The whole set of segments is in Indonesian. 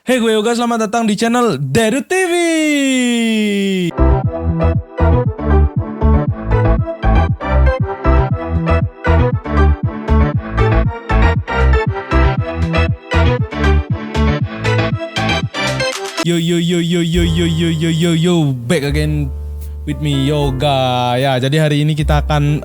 Hey, gue Yoga, selamat datang di channel Dedu TV. Yo, back again with me Yoga. Ya, jadi hari ini kita akan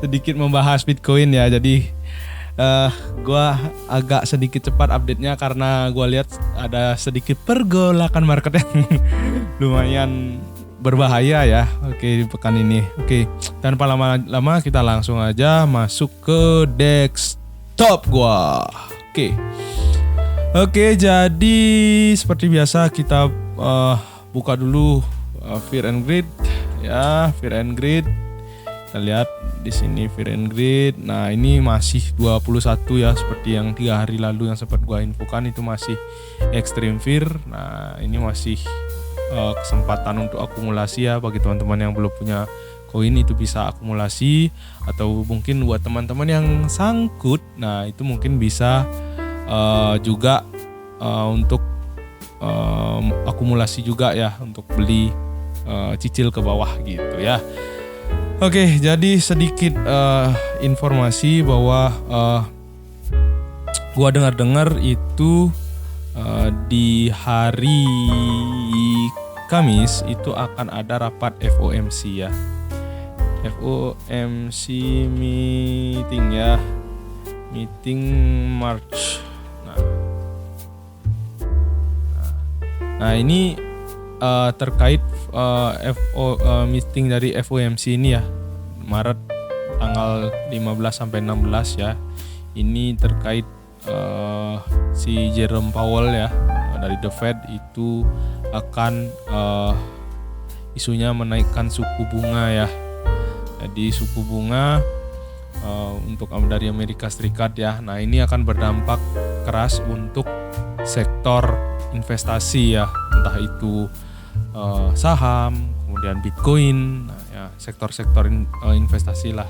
sedikit membahas Bitcoin ya. Jadi gua agak sedikit cepat update-nya karena gua lihat ada sedikit pergolakan market yang lumayan berbahaya ya. Oke, di pekan ini. Oke, tanpa lama-lama kita langsung aja masuk ke desktop gua. Oke, jadi seperti biasa kita buka dulu Fear and Greed ya, Fear and Greed. Kita lihat di sini Fear and Greed. Nah, ini masih 21 ya, seperti yang 3 hari lalu yang sempat gua infokan itu masih Extreme Fear. Nah, ini masih kesempatan untuk akumulasi ya bagi teman-teman yang belum punya koin, itu bisa akumulasi, atau mungkin buat teman-teman yang sangkut, nah itu mungkin bisa juga untuk akumulasi juga ya, untuk beli cicil ke bawah gitu ya. Oke, jadi sedikit informasi bahwa gua dengar-dengar itu di hari Kamis itu akan ada rapat FOMC ya. FOMC meeting ya. Meeting March. Nah ini terkait meeting dari FOMC ini ya, Maret tanggal 15 sampai 16 ya. Ini terkait si Jerome Powell ya dari The Fed itu akan isunya menaikkan suku bunga ya. Jadi suku bunga untuk dari Amerika Serikat ya. Nah, ini akan berdampak keras untuk sektor investasi ya, entah itu saham, kemudian Bitcoin, nah ya, sektor-sektor investasi lah.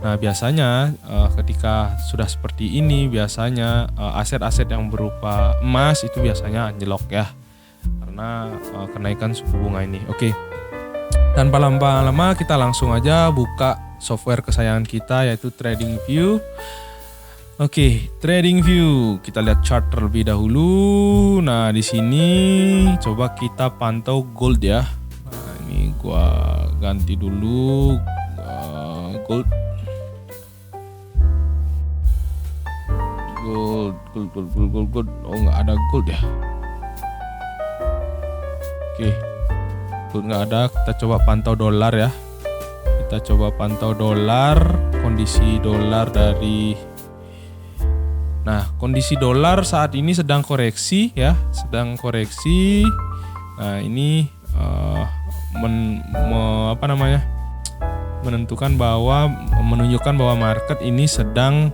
Nah, biasanya ketika sudah seperti ini, biasanya aset-aset yang berupa emas itu biasanya anjlok ya, karena kenaikan suku bunga ini. Oke, tanpa lama-lama kita langsung aja buka software kesayangan kita, yaitu TradingView. Oke, TradingView, kita lihat chart terlebih dahulu. Nah, di sini coba kita pantau gold ya. Nah, ini gua ganti dulu gold. Oh, nggak ada gold ya. Oke, gold nggak ada. Kita coba pantau dolar ya. Kita coba pantau dolar, kondisi dolar dari. Nah, kondisi dolar saat ini sedang koreksi ya, sedang koreksi. Nah, ini menunjukkan bahwa market ini sedang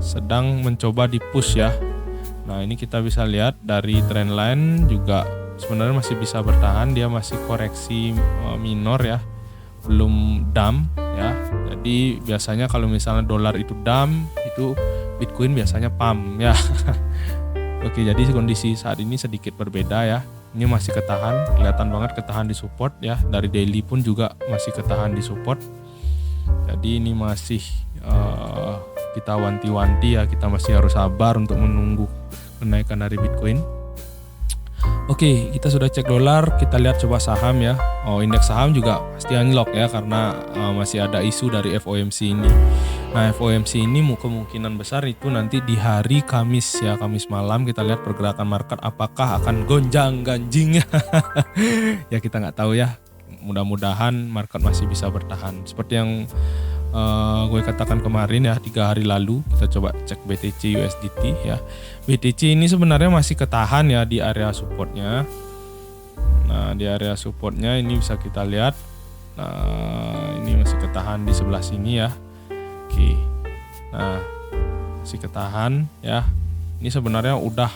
sedang mencoba di push ya. Nah, ini kita bisa lihat dari trendline juga sebenarnya masih bisa bertahan, dia masih koreksi minor ya, belum dump ya. Jadi biasanya kalau misalnya dolar itu dump, itu Bitcoin biasanya pump ya. Oke, jadi kondisi saat ini sedikit berbeda ya. Ini masih ketahan, kelihatan banget ketahan di support ya. Dari daily pun juga masih ketahan di support. Jadi ini masih kita wanti-wanti ya, kita masih harus sabar untuk menunggu kenaikan dari Bitcoin. Oke, kita sudah cek dolar, kita lihat coba saham ya. Oh, indeks saham juga pasti anjlok ya, karena masih ada isu dari FOMC ini. Nah, FOMC ini kemungkinan besar itu nanti di hari Kamis ya, Kamis malam. Kita lihat pergerakan market apakah akan gonjang-ganjing. Ya, kita nggak tahu ya. Mudah-mudahan market masih bisa bertahan. Seperti yang gue katakan kemarin ya, 3 hari lalu. Kita coba cek BTC USDT ya. BTC ini sebenarnya masih ketahan ya di area supportnya. Nah, di area supportnya ini bisa kita lihat. Nah, ini masih ketahan di sebelah sini ya. Oke. Nah, masih ketahan ya. Ini sebenarnya udah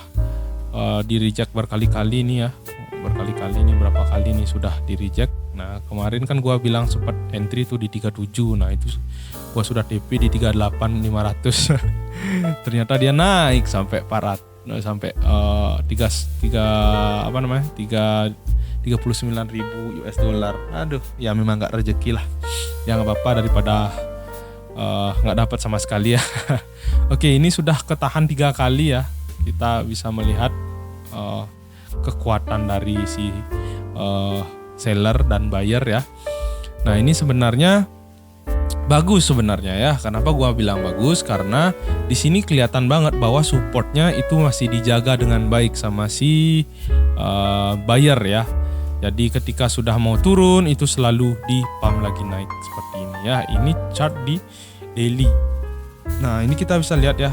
di reject berkali-kali ini ya. Berkali-kali ini, berapa kali ini sudah di reject. Nah, kemarin kan gua bilang sempat entry tuh di 37. Nah, itu gua sudah TP di 38.500. Ternyata dia naik sampai 400, sampai 39.000 US dollar. Aduh, ya memang nggak rezeki lah. Ya nggak apa-apa daripada nggak dapat sama sekali ya. Oke, ini sudah ketahan 3 kali ya. Kita bisa melihat kekuatan dari si seller dan buyer ya. Nah, ini sebenarnya bagus sebenarnya ya. Kenapa gua bilang bagus? Karena di sini kelihatan banget bahwa supportnya itu masih dijaga dengan baik sama si buyer ya. Jadi ketika sudah mau turun itu selalu di pump lagi naik seperti ini ya. Ini chart di daily. Nah, ini kita bisa lihat ya.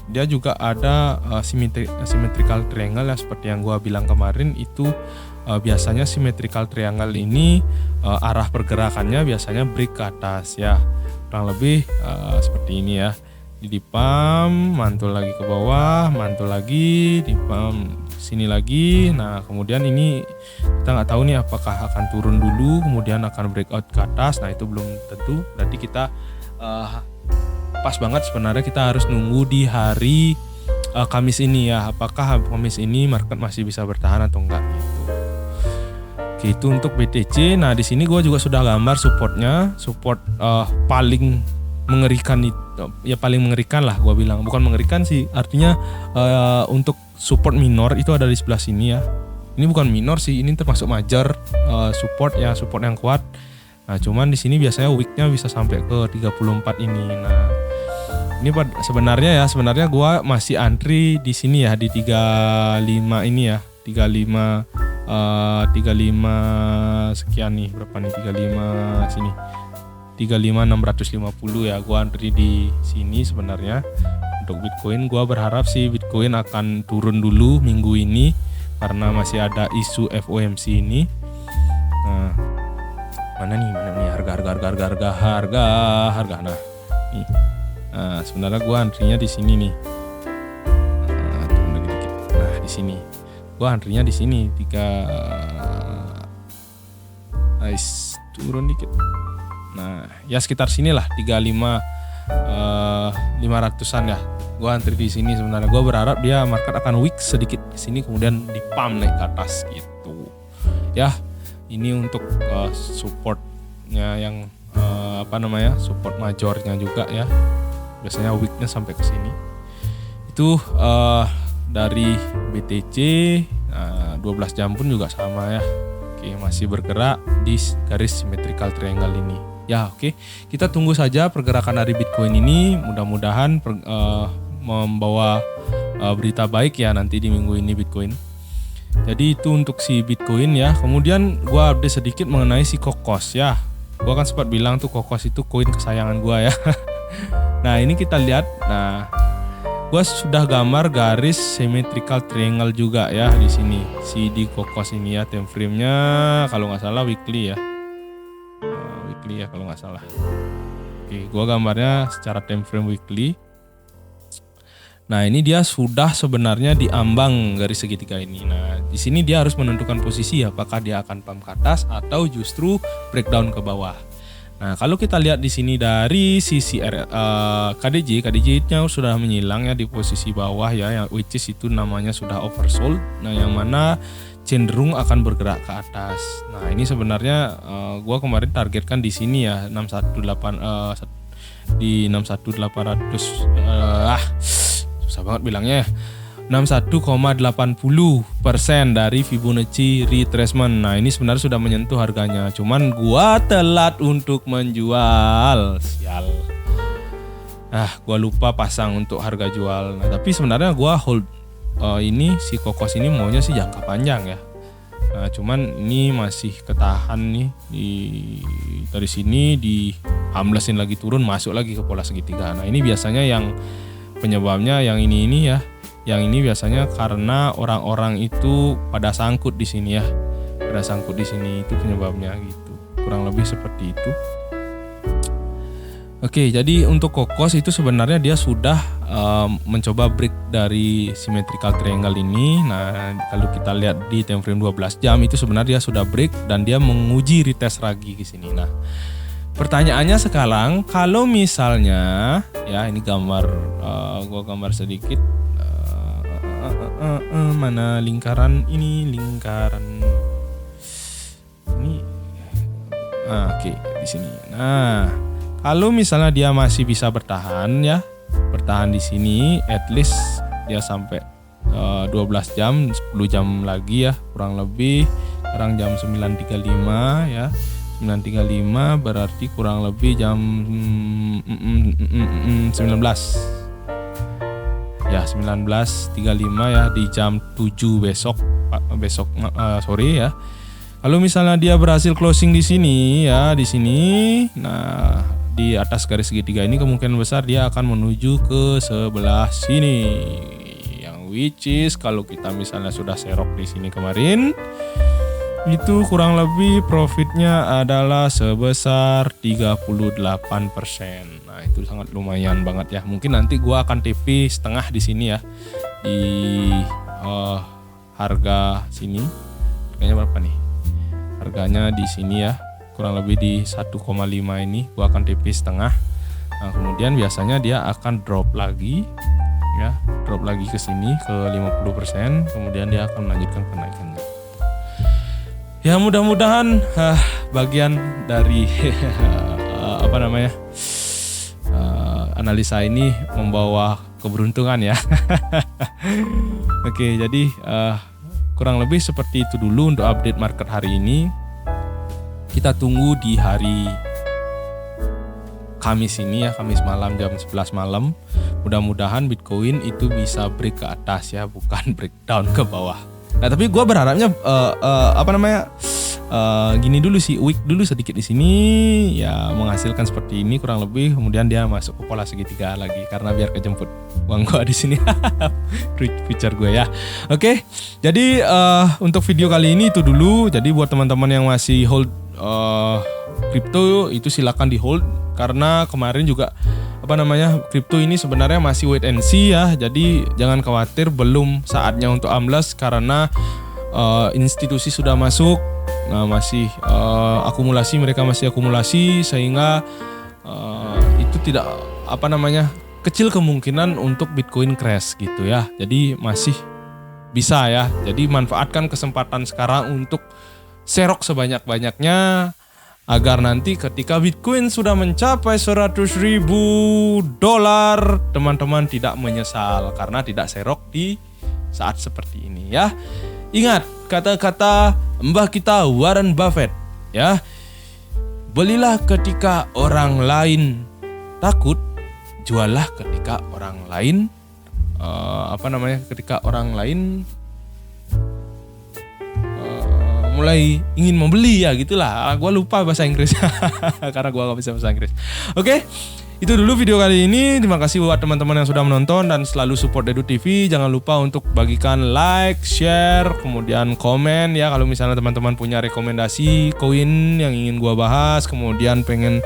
Dia juga ada symmetrical triangle ya, seperti yang gua bilang kemarin itu biasanya symmetrical triangle ini arah pergerakannya biasanya break ke atas ya. Kurang lebih seperti ini ya. Di pump, mantul lagi ke bawah, mantul lagi, di pump sini lagi. Nah, kemudian ini kita nggak tahu nih apakah akan turun dulu kemudian akan breakout ke atas. Nah, itu belum tentu. Berarti kita pas banget sebenarnya kita harus nunggu di hari Kamis ini ya. Apakah Kamis ini market masih bisa bertahan atau enggak gitu. Oke, itu untuk BTC. Nah, di sini gue juga sudah gambar supportnya. Support paling mengerikan itu ya, paling mengerikan lah gue bilang. Bukan mengerikan sih, artinya untuk support minor itu ada di sebelah sini ya. Ini bukan minor sih, ini termasuk major support ya, support yang kuat. Nah, cuman di sini biasanya weeknya bisa sampai ke 34 ini. Nah, ini sebenarnya gua masih antri di sini ya, di 35 ini ya. 35 sekian nih, berapa nih 35 sini. 35.650 ya, gua antri di sini sebenarnya. Untuk Bitcoin gua berharap sih Bitcoin akan turun dulu minggu ini karena masih ada isu FOMC ini. Nah, mana nih harga. Nah, nih. Nah, sebenarnya gua antrinya di sini nih. Turun lagi dikit. Nah, di sini. Gua antrinya di sini 3 nice, turun dikit. Nah, ya sekitar sinilah 500-an ya. Gua antri di sini sebenarnya. Gua berharap dia market akan weak sedikit di sini kemudian di pump naik ke atas gitu. Ya, ini untuk supportnya yang support majornya juga ya. Biasanya weaknya sampai ke sini. Itu dari BTC 12 jam pun juga sama ya. Oke, masih bergerak di garis symmetrical triangle ini. Ya, oke. Kita tunggu saja pergerakan dari Bitcoin ini. Mudah-mudahan membawa berita baik ya nanti di minggu ini Bitcoin. Jadi itu untuk si Bitcoin ya. Kemudian gua update sedikit mengenai si Kokos ya. Gua kan sempat bilang tuh Kokos itu koin kesayangan gua ya. Nah, ini kita lihat. Nah, gua sudah gambar garis symmetrical triangle juga ya di sini. Si di Kokos ini ya, time frame-nya kalau nggak salah weekly ya. Weekly ya kalau nggak salah. Oke, gua gambarnya secara time frame weekly. Nah, ini dia sudah sebenarnya diambang garis segitiga ini. Nah, di sini dia harus menentukan posisi apakah dia akan pump ke atas atau justru breakdown ke bawah. Nah, kalau kita lihat di sini dari sisi KDJ-nya sudah menyilang ya di posisi bawah ya, which is itu namanya sudah oversold. Nah, yang mana cenderung akan bergerak ke atas. Nah, ini sebenarnya gua kemarin targetkan di sini ya 61.800 susah banget bilangnya ya. 61,80% dari Fibonacci retracement. Nah, ini sebenarnya sudah menyentuh harganya. Cuman gua telat untuk menjual. Sial. Gua lupa pasang untuk harga jual. Nah, tapi sebenarnya gua hold ini si Kokos ini maunya sih jangka panjang ya. Nah, cuman ini masih ketahan nih dari sini dihamlesin lagi turun, masuk lagi ke pola segitiga. Nah, ini biasanya yang penyebabnya yang ini ya. Yang ini biasanya karena orang-orang itu pada sangkut di sini ya. Pada sangkut di sini itu penyebabnya gitu. Kurang lebih seperti itu. Oke, jadi untuk Kokos itu sebenarnya dia sudah mencoba break dari symmetrical triangle ini. Nah, kalau kita lihat di time frame 12 jam itu sebenarnya dia sudah break dan dia menguji retest lagi di sini. Nah, pertanyaannya sekarang, kalau misalnya ya ini gambar, gua gambar sedikit, mana lingkaran ini, oke, di sini. Nah, kalau misalnya dia masih bisa bertahan di sini, at least dia sampai 12 jam, 10 jam lagi ya, kurang lebih. Sekarang jam 9.35 ya. 9.35 berarti kurang lebih jam 19. Ya, 19.35 ya, di jam 7 besok sore ya. Kalau misalnya dia berhasil closing di sini ya, di sini. Nah, di atas garis segitiga ini kemungkinan besar dia akan menuju ke sebelah sini. Yang which is kalau kita misalnya sudah serok di sini kemarin, itu kurang lebih profitnya adalah sebesar 38%. Nah, itu sangat lumayan banget ya. Mungkin nanti gua akan TP setengah di sini ya. Di harga sini. Harganya berapa nih? Harganya di sini ya. Kurang lebih di 1,5 ini gua akan TP setengah. Nah, kemudian biasanya dia akan drop lagi ya. Drop lagi ke sini ke 50%, kemudian dia akan melanjutkan kenaikannya. Ya, mudah-mudahan bagian dari analisa ini membawa keberuntungan ya. Oke, jadi kurang lebih seperti itu dulu untuk update market hari ini. Kita tunggu di hari Kamis ini ya, Kamis malam jam 11 malam. Mudah-mudahan Bitcoin itu bisa break ke atas ya, bukan breakdown ke bawah. Nah, tapi gue berharapnya gini dulu sih, week dulu sedikit di sini ya, menghasilkan seperti ini kurang lebih, kemudian dia masuk ke pola segitiga lagi karena biar kejemput uang gue di sini. Future gue ya. Oke, jadi untuk video kali ini itu dulu. Jadi buat teman-teman yang masih hold kripto itu silakan di hold, karena kemarin juga kripto ini sebenarnya masih wait and see ya. Jadi jangan khawatir, belum saatnya untuk ambles karena institusi sudah masuk. Nah, masih mereka masih akumulasi sehingga itu tidak kecil kemungkinan untuk Bitcoin crash gitu ya. Jadi masih bisa ya. Jadi manfaatkan kesempatan sekarang untuk serok sebanyak-banyaknya agar nanti ketika Bitcoin sudah mencapai $100.000, teman-teman tidak menyesal karena tidak serok di saat seperti ini ya. Ingat kata-kata mbah kita Warren Buffett ya. Belilah ketika orang lain takut, juallah ketika orang lain ketika orang lain mulai ingin membeli ya, gitulah. Gue lupa bahasa Inggris karena gue gak bisa bahasa Inggris. Oke, itu dulu video kali ini. Terima kasih buat teman-teman yang sudah menonton dan selalu support Dedu TV. Jangan lupa untuk bagikan like, share, kemudian komen ya. Kalau misalnya teman-teman punya rekomendasi koin yang ingin gue bahas, kemudian pengen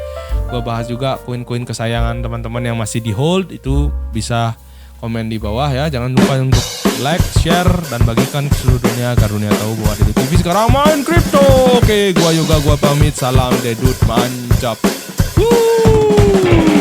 gue bahas juga koin-koin kesayangan teman-teman yang masih di hold, itu bisa komen di bawah ya. Jangan lupa untuk like, share, dan bagikan ke seluruh dunia agar dunia tahu bahwa Dedu TV sekarang main kripto. Oke, gua Yoga, gua pamit. Salam Dedut, mantap. Woo!